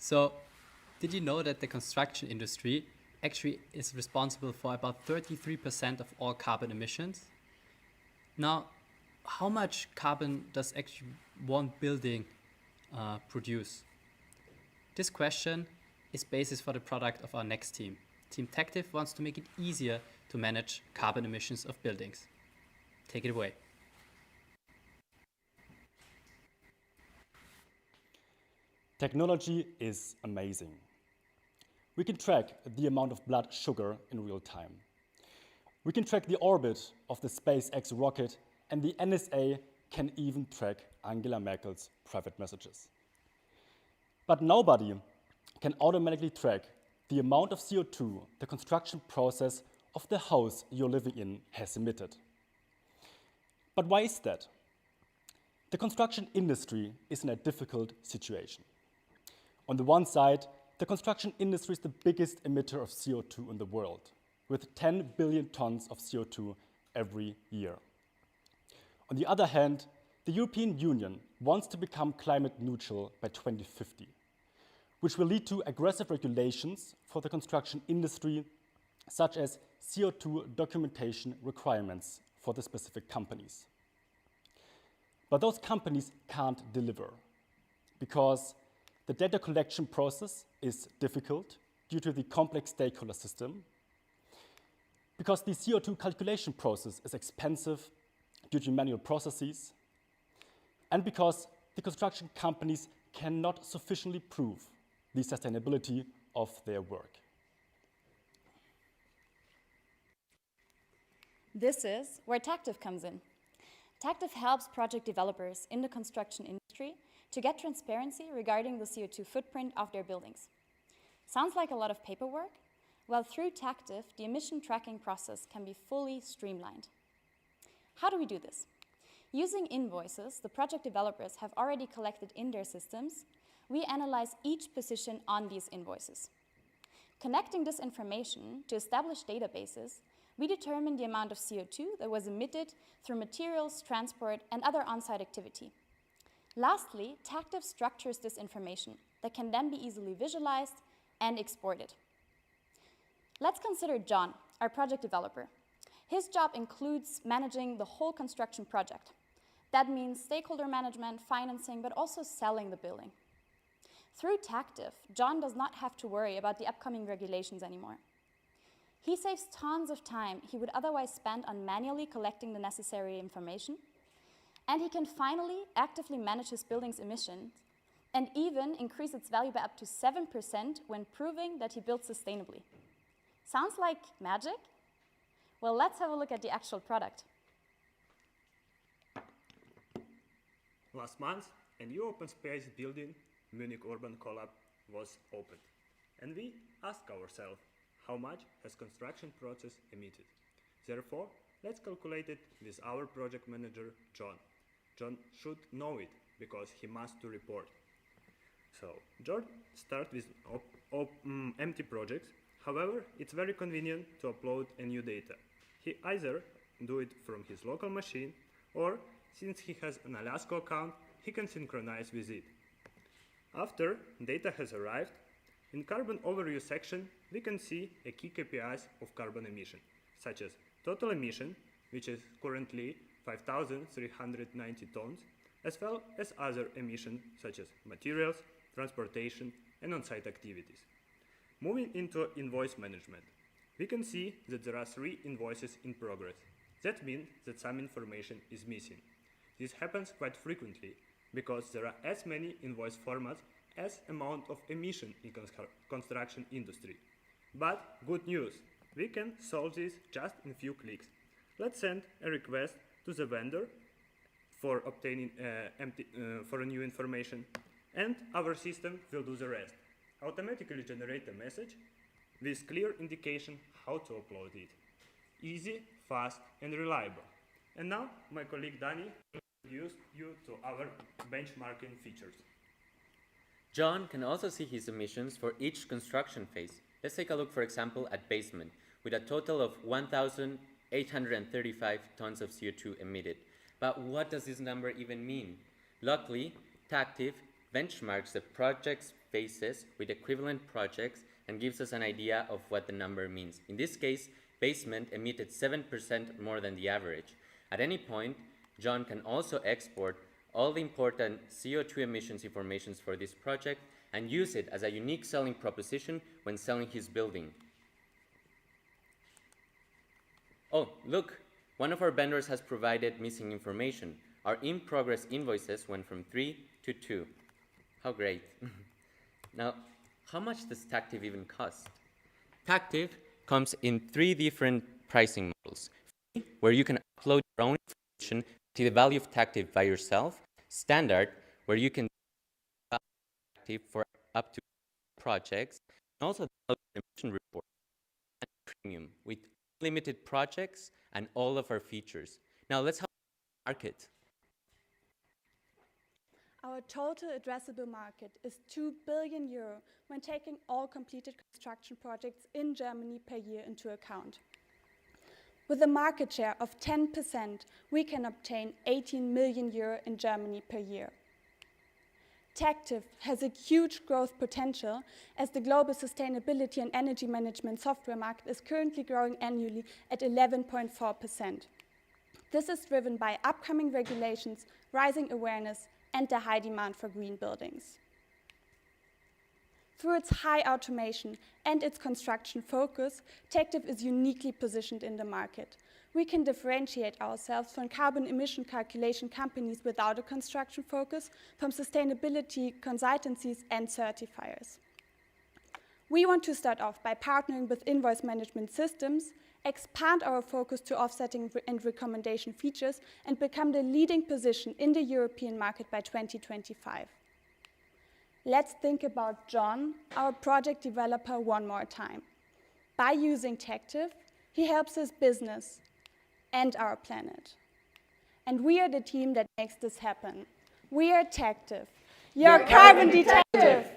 So, did you know that the construction industry actually is responsible for about 33% of all carbon emissions? Now, how much carbon does actually one building produce? This question is basis for the product of our next team. Team Tactive wants to make it easier to manage carbon emissions of buildings. Take it away. Technology is amazing. We can track the amount of blood sugar in real time. We can track the orbit of the SpaceX rocket, and the NSA can even track Angela Merkel's private messages. But nobody can automatically track the amount of CO2 the construction process of the house you're living in has emitted. But why is that? The construction industry is in a difficult situation. On the one side, the construction industry is the biggest emitter of CO2 in the world, with 10 billion tons of CO2 every year. On the other hand, the European Union wants to become climate neutral by 2050, which will lead to aggressive regulations for the construction industry, such as CO2 documentation requirements for the specific companies. But those companies can't deliver because the data collection process is difficult due to the complex stakeholder system, because the CO2 calculation process is expensive due to manual processes, and because the construction companies cannot sufficiently prove the sustainability of their work. This is where Tactive comes in. Tactive helps project developers in the construction industry to get transparency regarding the CO2 footprint of their buildings. Sounds like a lot of paperwork? Well, through Tactive, the emission tracking process can be fully streamlined. How do we do this? Using invoices the project developers have already collected in their systems, we analyze each position on these invoices. Connecting this information to established databases, we determine the amount of CO2 that was emitted through materials, transport, and other on-site activity. Lastly, Tactive structures this information that can then be easily visualized and exported. Let's consider John, our project developer. His job includes managing the whole construction project. That means stakeholder management, financing, but also selling the building. Through Tactive, John does not have to worry about the upcoming regulations anymore. He saves tons of time he would otherwise spend on manually collecting the necessary information, and he can finally actively manage his building's emissions and even increase its value by up to 7% when proving that he built sustainably. Sounds like magic? Well, let's have a look at the actual product. Last month, a new open space building, Munich Urban Collab, was opened. And we asked ourselves, how much has construction process emitted? Therefore, let's calculate it with our project manager, John. John should know it, because he must to report. So, John starts with empty projects. However, it's very convenient to upload a new data. He either do it from his local machine, or since he has an Alasco account, he can synchronize with it. After data has arrived, in carbon overview section, we can see a key KPIs of carbon emission, such as total emission, which is currently 5,390 tons, as well as other emissions such as materials, transportation, and on-site activities. Moving into invoice management, we can see that there are 3 invoices in progress. That means that some information is missing. This happens quite frequently because there are as many invoice formats as amount of emission in construction industry. But good news, we can solve this just in a few clicks. Let's send a request to the vendor for obtaining for a new information, and our system will do the rest. Automatically generate a message with clear indication how to upload it. Easy, fast, and reliable. And now my colleague Dani will introduce you to our benchmarking features. John can also see his emissions for each construction phase. Let's take a look, for example, at basement, with a total of 1,835 tons of CO2 emitted. But what does this number even mean? Luckily, Tactive benchmarks the project's faces with equivalent projects and gives us an idea of what the number means. In this case, basement emitted 7% more than the average. At any point, John can also export all the important CO2 emissions information for this project and use it as a unique selling proposition when selling his building. Oh, look, one of our vendors has provided missing information. Our in-progress invoices went from 3 to 2. How great. Now, how much does Tactive even cost? Tactive comes in 3 different pricing models. Free, where you can upload your own information to the value of Tactive by yourself. Standard, where you can Tactive for up to projects, and also the emission report. And Premium, with limited projects and all of our features. Now let's have a market. Our total addressable market is €2 billion when taking all completed construction projects in Germany per year into account. With a market share of 10%, we can obtain €18 million in Germany per year. Tactive has a huge growth potential as the global sustainability and energy management software market is currently growing annually at 11.4%. This is driven by upcoming regulations, rising awareness, and the high demand for green buildings. Through its high automation and its construction focus, Tactive is uniquely positioned in the market. We can differentiate ourselves from carbon emission calculation companies without a construction focus, from sustainability consultancies and certifiers. We want to start off by partnering with invoice management systems, expand our focus to offsetting and recommendation features, and become the leading position in the European market by 2025. Let's think about John, our project developer, one more time. By using Tactive, he helps his business and our planet. And we are the team that makes this happen. We are Tactive, your carbon detective.